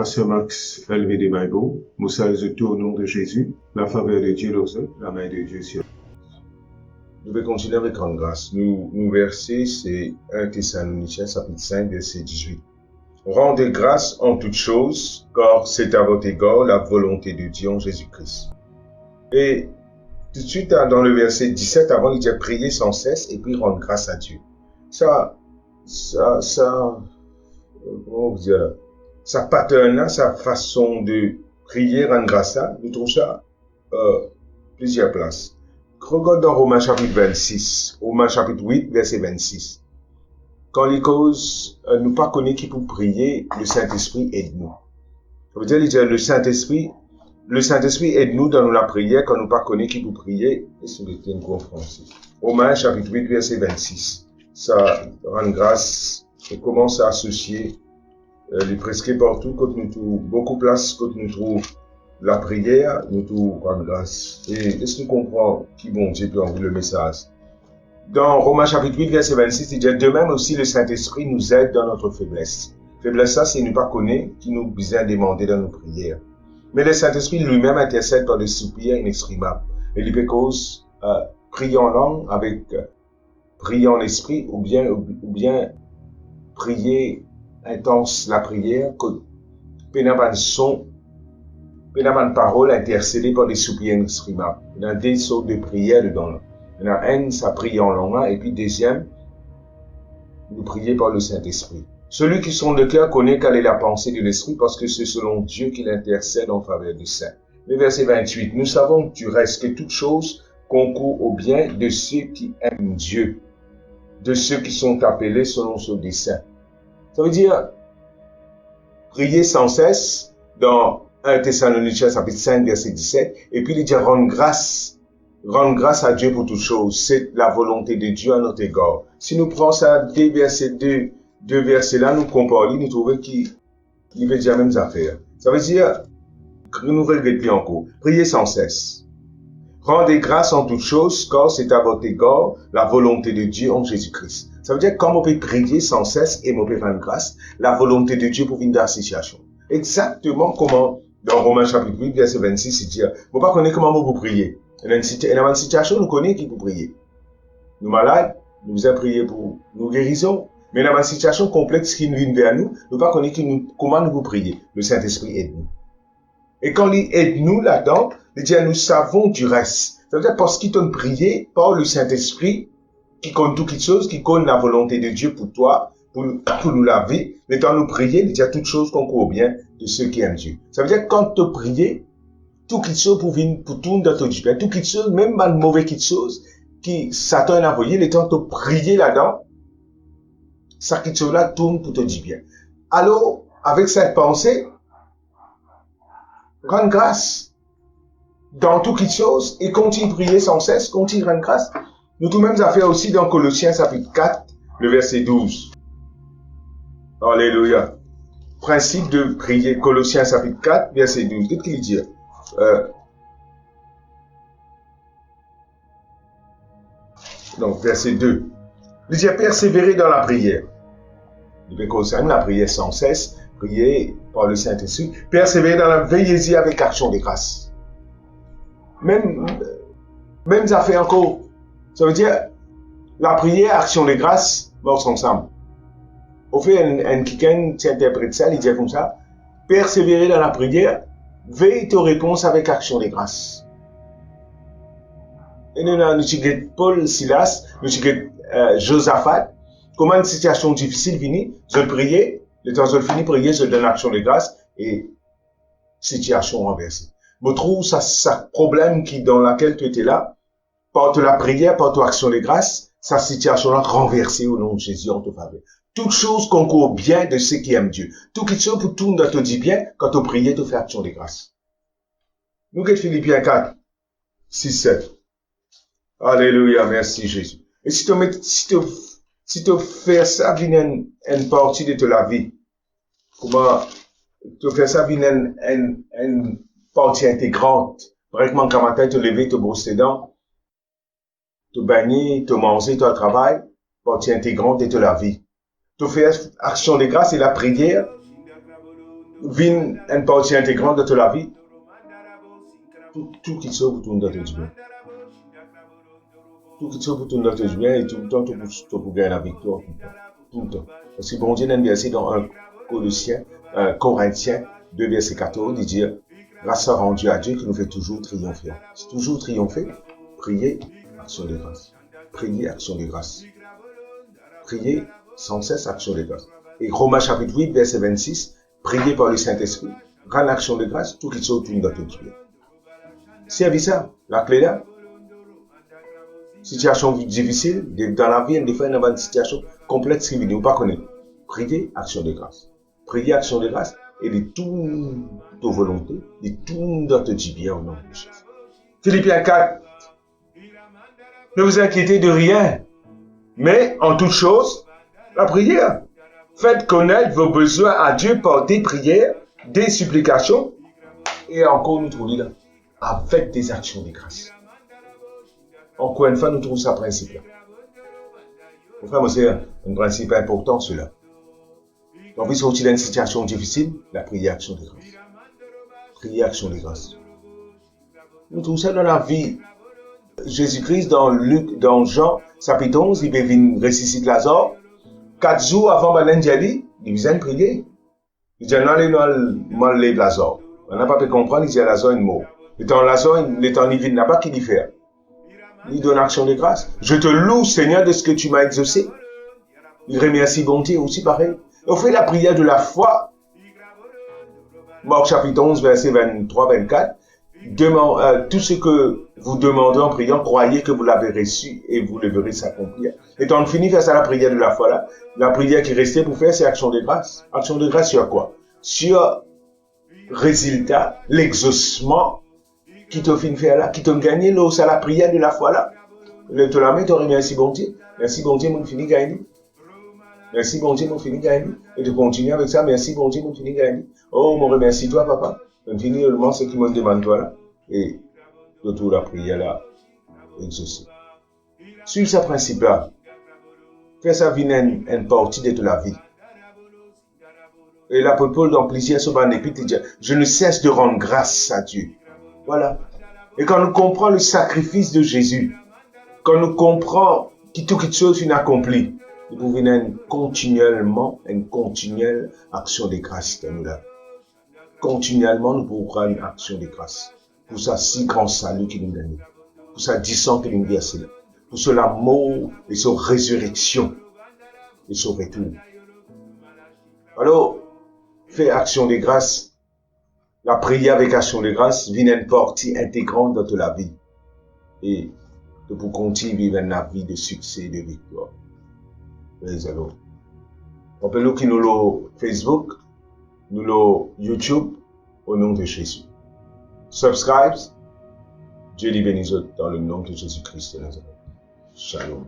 Pasteur Max LVD Bible, nous saluons tout au nom de Jésus, la faveur de Dieu l'ose, la main de Dieu sur nous. Je vais continuer avec grande grâce. Nous verser, c'est 1 Thessaloniciens, chapitre 5, verset 18. Rendez grâce en toutes choses, car c'est à votre égard la volonté de Dieu en Jésus-Christ. Et tout de suite, dans le verset 17, avant, il dit prier sans cesse et puis rendre grâce à Dieu. Comment vous dire là? Sa pattern là, sa façon de prier, rendre grâce à, nous trouvons ça plusieurs places. Regarde dans Romains chapitre 26, Romains chapitre 8, verset 26. Quand les causes nous pas connaît qui pour prier, le Saint-Esprit aide-nous. Ça veut dire, il dit, le Saint-Esprit aide-nous dans la prière quand nous pas connaît qui pour prier. Et c'est une conférence. Romains chapitre 8, verset 26. Ça rend grâce et commence à associer les prescrits partout, quand nous trouvons beaucoup de place, quand nous trouvons la prière, nous trouvons rendre grâce. Et est-ce que nous comprenons qui bon Dieu peut envoyer le message? Dans Romains chapitre 8, verset 26, il dit, de même aussi le Saint-Esprit nous aide dans notre faiblesse. Faiblesse, ça, c'est ne pas connaître qui nous besoin demander dans nos prières. Mais le Saint-Esprit lui-même intercède par des soupirs inexprimables. Et il peut cause prier en langue avec prier en esprit ou bien prier intense la prière que pénaban son pénaban parole intercédée par des soupirs inexprimables. Il y a des sortes de prières dedans. Il y en a un, ça prie en langue, et puis deuxième, nous prier par le Saint-Esprit. Celui qui sonde le cœur connaît quelle est la pensée de l'Esprit parce que c'est selon Dieu qu'il intercède en faveur du saint. Le verset 28, nous savons du reste que toute chose concourt au bien de ceux qui aiment Dieu, de ceux qui sont appelés selon son dessein. Ça veut dire, prier sans cesse dans 1 Thessaloniciens chapitre 5, verset 17, et puis il dit rendre grâce à Dieu pour toutes choses. C'est la volonté de Dieu à notre égard. Si nous prenons ça, deux versets là, nous comparons, nous trouvons qu'il veut dire la même affaire. Ça veut dire, nous regrettons encore, prier sans cesse. Rendez grâce en toutes choses, car c'est à votre égard la volonté de Dieu en Jésus-Christ. Ça veut dire comment on peut prier sans cesse et on peut rendre grâce, la volonté de Dieu pour venir dans la situation. Exactement comment, dans Romains chapitre 8, verset 26, il dit, vous ne connaissez pas comment vous prier. Et dans une situation, nous connaissons qui pour prier. Nous malades, nous vous prier pour nous guérison. Mais dans une situation complexe qui nous vient vers nous, nous ne connaissons pas comment nous vous prier. Le Saint-Esprit aide-nous. Et quand il aide-nous là-dedans, il dit, nous savons du reste. Ça veut dire parce qu'il t'a prié par le Saint-Esprit, qui connaît toutes choses, qui connaît la volonté de Dieu pour toi, pour nous laver. Mais quand nous prions, il dit, toutes choses concourent bien de ceux qui aiment Dieu. Ça veut dire quand tu pries, tout quelque chose pour tourner dans ton vie, tout quelque chose, même mal mauvais quelque chose, qui Satan a envoyé, le temps de prier là-dedans, ça quelque chose là tourne pour te dire bien. Alors, avec cette pensée, rendre grâce dans tout quelque chose et continue de prier sans cesse, continue de rendre grâce. Nous tout même à faire aussi dans Colossiens chapitre 4, le verset 12. Alléluia. Principe de prier, Colossiens chapitre 4, verset 12. Qu'est-ce qu'il dit? Donc, verset 2. Il dit persévérer dans la prière. Il peut concerner la prière sans cesse, prier par le Saint-Esprit. Persévérer dans la veillez-y avec action de grâce. Même ça fait encore. Ça veut dire, la prière, action de grâce, marchent ensemble. Au fait, quelqu'un qui interprète ça, il dit comme ça, persévérer dans la prière, veille tes réponses avec action de grâce. Et nous avons Paul, Silas, nous avons Josaphat. Comment une situation difficile finit, je priais, le temps de finir prier, je donne action de grâce et situation renversée. Je trouve ça problème dans laquelle tu étais là, par la prière, par ton action de grâce, sa situation là renversée au nom de Jésus en te faveur. Toute chose concourt bien de ceux qui aiment Dieu. Tout quelque chose pour tout te dit bien quand tu pries, tu fais action de grâce. Nous que Philippiens 4, 6, 7. Alléluia, merci Jésus. Et si tu fais ça, vient une partie de ta vie. Comment tu fais ça, vient une partie intégrante. Vraiment, quand matin, te lever, te brosser les dents, te baigner, te manger, te travail, partie intégrante de ta vie. Tu fais action de grâce et la prière vient une partie intégrante de la vie. Tout qui se retourne dans ton bien. Tout qui se retourne dans ton bien et tout le temps, tu peux gagner la victoire. Tout le temps. Parce que bon Dieu a un verset dans 1 Corinthiens 2, verset 14, il dit grâce à rendu à Dieu qui nous fait toujours triompher. C'est toujours triompher. Priez, action de grâce. Priez, action de grâce. Priez sans cesse, action de grâce. Et Romains chapitre 8, verset 26, priez par le Saint-Esprit, rendre action de grâce, tout qui se retourne dans ton bien. Servez ça, la clé là. Situation difficile, dans la vie, des fois, il y a une situation complète qui vient, vous pas connaître. Priez, action de grâce. Priez, action de grâce, et de tout ta volonté, de tout dans ton bien au nom de Jésus. Philippiens 4. Ne vous inquiétez de rien, mais en toute chose, la prière. Faites connaître vos besoins à Dieu par des prières, des supplications, et encore nous trouvons là, avec des actions de grâce. Encore une fois, nous trouvons ça principe là. Enfin, c'est un principe important, cela. Donc, vous sortir d'une situation difficile, la prière, action de grâce. Prière, action de grâce. Nous trouvons ça dans la vie. Jésus-Christ, dans Jean, chapitre 11, il vient ressusciter Lazare. 4 jours avant Bananjali, il vient prier. Il dit, non, non, Lazare. On n'a pas pu comprendre, il dit à Lazare une mot. Le temps Lazare, le temps il n'a pas qu'il y fait. Il donne action de grâce. Je te loue, Seigneur, de ce que tu m'as exaucé. Il remercie bon Dieu aussi pareil. On fait la prière de la foi. Marc chapitre 11, verset 23-24. Tout ce que vous demandez en priant, croyez que vous l'avez reçu et vous le verrez s'accomplir. Et quand on finit faire ça, la prière de la foi là, la prière qui restait pour faire, c'est action de grâce. Action de grâce sur quoi? Sur résultat, l'exaucement qui te fait faire là, qui te gagne là, c'est la prière de la foi là. Le te la met, tu remercie bon Dieu. Merci bon Dieu, mon fini gagné. Merci bon Dieu, mon fini gagné. Et tu continues avec ça, merci bon Dieu, mon fini gagné. Oh, mon remercie toi, papa. On finit le ce qui me demande toi là. Et autour de la prière là, exaucée. Sur ce principe là, faire ça vient une partie de la vie. Et l'apôtre Paul dans plusieurs sur un épître, il dit, je ne cesse de rendre grâce à Dieu. Voilà. Et quand nous comprenons le sacrifice de Jésus, quand nous comprenons que toute chose est accomplie, nous pouvons une continuelle action de grâce dans nous là. Continuellement, nous pouvons prendre une action de grâce. Pour ça, si grand salut qui nous donne. Pour ça, 10 ans qui nous verse là. Pour cela, mort et sa résurrection et son retour. Alors, faire action de grâce. La prière avec action de grâce vient une partie intégrante de la vie. Et pour continuer à vivre une vie de succès et de victoire. Alors, on peut nous qui nous le Facebook, nous le YouTube, au nom de Jésus. Subscribe. Dieu les bénisse dans le nom de Jésus-Christ de Nazareth. Shalom.